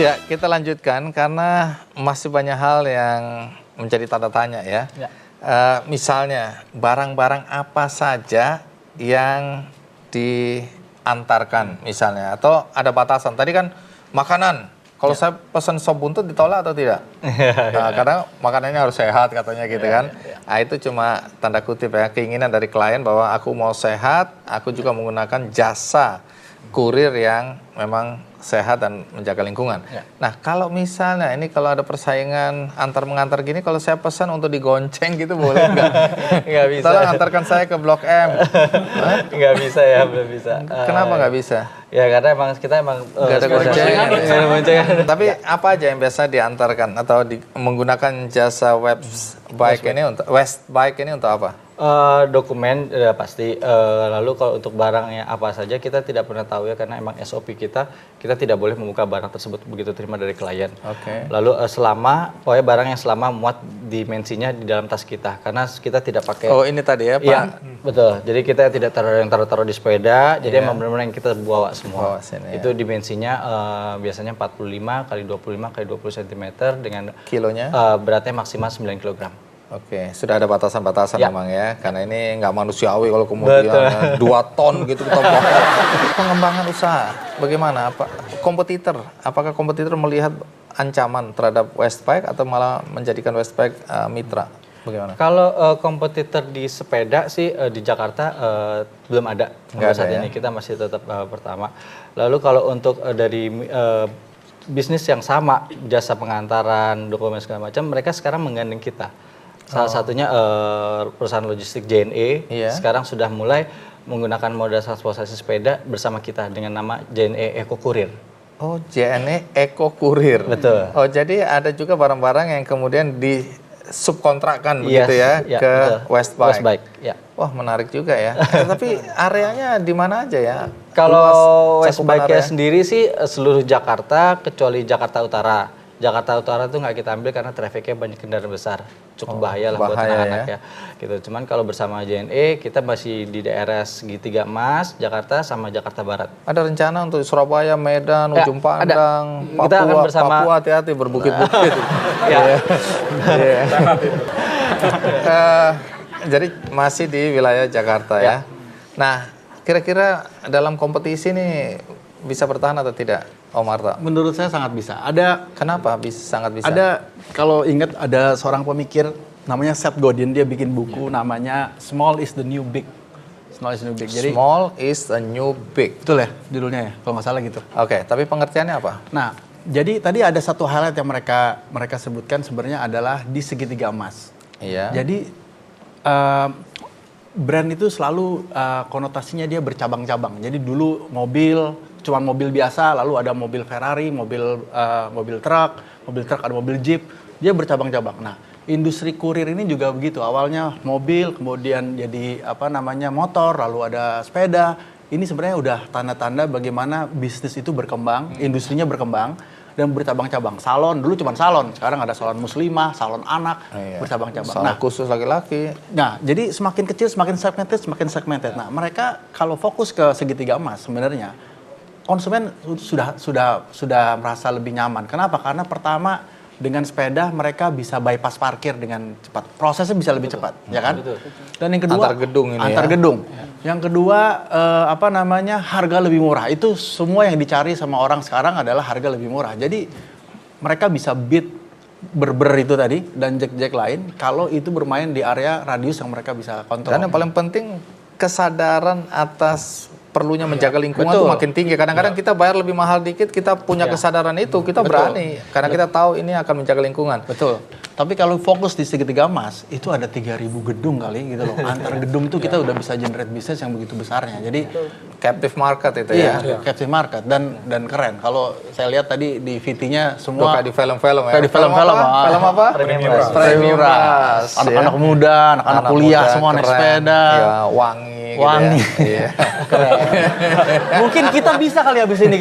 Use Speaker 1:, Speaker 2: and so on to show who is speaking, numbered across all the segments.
Speaker 1: Ya, kita lanjutkan karena masih banyak hal yang menjadi tanda tanya ya. Misalnya, barang-barang apa saja yang diantarkan misalnya, atau ada batasan. Tadi kan makanan, kalau saya pesan sop buntut ditolak atau tidak? Karena makanannya harus sehat katanya gitu kan. Nah, itu cuma tanda kutip ya, keinginan dari klien bahwa aku mau sehat, aku juga menggunakan jasa kurir yang memang sehat dan menjaga lingkungan. Nah, kalau misalnya ini kalau ada persaingan antar mengantar gini, kalau saya pesan untuk digonceng gitu boleh nggak?
Speaker 2: Nggak bisa.
Speaker 1: Tolong antarkan saya ke Blok M.
Speaker 2: Nggak bisa ya, belum bisa.
Speaker 1: Kenapa nggak bisa?
Speaker 2: Ya karena kita emang
Speaker 1: Nggak ada goncengan.
Speaker 2: goncengan.
Speaker 1: Tapi apa aja yang biasa diantarkan atau menggunakan jasa Westbike ini untuk apa?
Speaker 2: Dokumen pasti. Lalu kalau untuk barangnya apa saja kita tidak pernah tahu ya, karena emang SOP kita tidak boleh membuka barang tersebut begitu terima dari klien. Lalu pokoknya barang yang selama muat dimensinya di dalam tas kita, karena kita tidak pakai.
Speaker 1: Oh, ini tadi ya Pak?
Speaker 2: Iya, betul. Jadi kita tidak taruh di sepeda. Jadi emang benar-benar yang kita bawa semua. Itu dimensinya biasanya 45 kali 25 kali 20 cm dengan
Speaker 1: kilonya
Speaker 2: beratnya maksimal 9 kg.
Speaker 1: Oke, sudah ada batasan-batasan memang ya, karena ini nggak manusiawi kalau kemudian 2 ton gitu kita bawa. Pengembangan usaha, bagaimana? Apakah kompetitor melihat ancaman terhadap Westbike atau malah menjadikan Westbike mitra? Bagaimana?
Speaker 2: Kalau kompetitor di sepeda sih di Jakarta belum ada sampai saat ini. Kita masih tetap pertama. Lalu kalau untuk dari bisnis yang sama, jasa pengantaran, dokumen segala macam, mereka sekarang menggandeng kita. Salah satunya perusahaan logistik JNE sekarang sudah mulai menggunakan moda transportasi sepeda bersama kita dengan nama JNE Eco Courier.
Speaker 1: Oh, JNE Eco Courier.
Speaker 2: Betul.
Speaker 1: Oh, jadi ada juga barang-barang yang kemudian disubkontrakkan begitu ya ke Westbike.
Speaker 2: Ya.
Speaker 1: Wah, menarik juga ya. Tapi areanya di mana aja ya?
Speaker 2: Kalau Westbike sendiri sih seluruh Jakarta kecuali Jakarta Utara. Jakarta Utara itu nggak kita ambil karena trafiknya banyak kendaraan besar, cukup bahaya lah buat anak-anak ya. Gitu. Cuman kalau bersama JNE kita masih di daerah segitiga emas, Jakarta sama Jakarta Barat.
Speaker 1: Ada rencana untuk Surabaya, Medan, Ujung Pandang, Papua.
Speaker 2: Kita akan bersama.
Speaker 1: Papua hati-hati berbukit-bukit. Jadi masih di wilayah Jakarta ya. Nah, kira-kira dalam kompetisi ini bisa bertahan atau tidak, Om Arta?
Speaker 3: Menurut saya sangat bisa.
Speaker 1: Kenapa sangat bisa?
Speaker 3: Ada, kalau ingat ada seorang pemikir namanya Seth Godin, dia bikin buku namanya Small is the New Big. Small is the New Big. Jadi
Speaker 1: Small is the New Big.
Speaker 3: Betul ya judulnya ya, kalau nggak salah gitu.
Speaker 1: Oke, tapi pengertiannya apa?
Speaker 3: Nah, jadi tadi ada satu highlight yang mereka sebutkan sebenarnya adalah di segitiga emas.
Speaker 1: Iya.
Speaker 3: Jadi brand itu selalu konotasinya dia bercabang-cabang. Jadi dulu cuma mobil biasa, lalu ada mobil Ferrari, mobil truk ada mobil Jeep, dia bercabang-cabang. Nah, industri kurir ini juga begitu. Awalnya mobil, kemudian jadi motor, lalu ada sepeda. Ini sebenarnya udah tanda-tanda bagaimana bisnis itu berkembang, industrinya berkembang dan bercabang-cabang. Salon dulu cuma salon, sekarang ada salon muslimah, salon anak, bercabang-cabang.
Speaker 1: Salon khusus laki-laki.
Speaker 3: Nah, jadi semakin kecil, semakin segmented. Nah, mereka kalau fokus ke segitiga emas sebenarnya konsumen sudah merasa lebih nyaman. Kenapa? Karena pertama dengan sepeda mereka bisa bypass parkir dengan cepat. Prosesnya bisa lebih cepat, ya kan? Dan yang kedua antar gedung. Yang kedua harga lebih murah. Itu semua yang dicari sama orang sekarang adalah harga lebih murah. Jadi mereka bisa beat berber itu tadi dan jack lain kalau itu bermain di area radius yang mereka bisa kontrol.
Speaker 1: Dan yang paling penting kesadaran atas perlunya menjaga lingkungan itu makin tinggi. Kadang-kadang kita bayar lebih mahal dikit, kita punya kesadaran itu, kita berani. Karena kita tahu ini akan menjaga lingkungan.
Speaker 3: Betul. Tapi kalau fokus di segitiga emas, itu ada 3.000 gedung kali gitu loh. Antar gedung tuh kita udah bisa generate bisnis yang begitu besarnya. Jadi
Speaker 1: captive market itu ya.
Speaker 3: Captive market dan keren. Kalau saya lihat tadi di VT-nya semua
Speaker 1: kayak di film-film ya.
Speaker 3: Kayak di film-film.
Speaker 1: Film apa?
Speaker 2: Premium Rush.
Speaker 3: Anak-anak muda, anak kuliah semua naik sepeda.
Speaker 1: Ya, wangi.
Speaker 3: Gitu ya. Mungkin kita bisa kali habis ini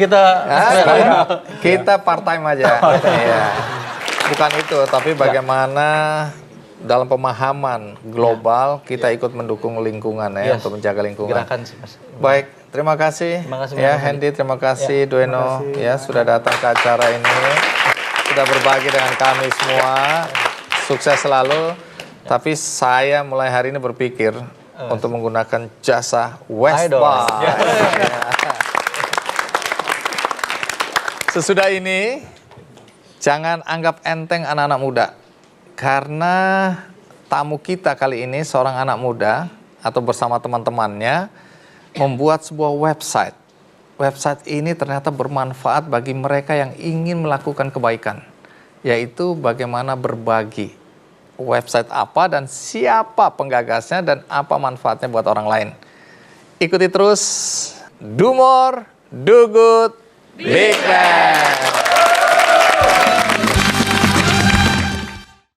Speaker 1: kita part time aja. Bukan itu, tapi bagaimana dalam pemahaman global kita ikut mendukung lingkungan ya untuk menjaga lingkungan.
Speaker 2: Gerakan sih, Mas.
Speaker 1: Baik, terima kasih.
Speaker 2: Terima kasih,
Speaker 1: Ya,
Speaker 2: Mas
Speaker 1: Hendy, terima kasih.
Speaker 2: Ya,
Speaker 1: Dueno,
Speaker 2: terima kasih.
Speaker 1: ya sudah datang ke acara ini, sudah berbagi dengan kami semua. Sukses selalu. Tapi saya mulai hari ini berpikir untuk menggunakan jasa
Speaker 2: Idol.
Speaker 1: Westbuy. Ya. Sesudah ini, jangan anggap enteng anak-anak muda. Karena tamu kita kali ini seorang anak muda atau bersama teman-temannya membuat sebuah website. Website ini ternyata bermanfaat bagi mereka yang ingin melakukan kebaikan, yaitu bagaimana berbagi. Website apa dan siapa penggagasnya dan apa manfaatnya buat orang lain. Ikuti terus Do More, Do Good, Big Bang.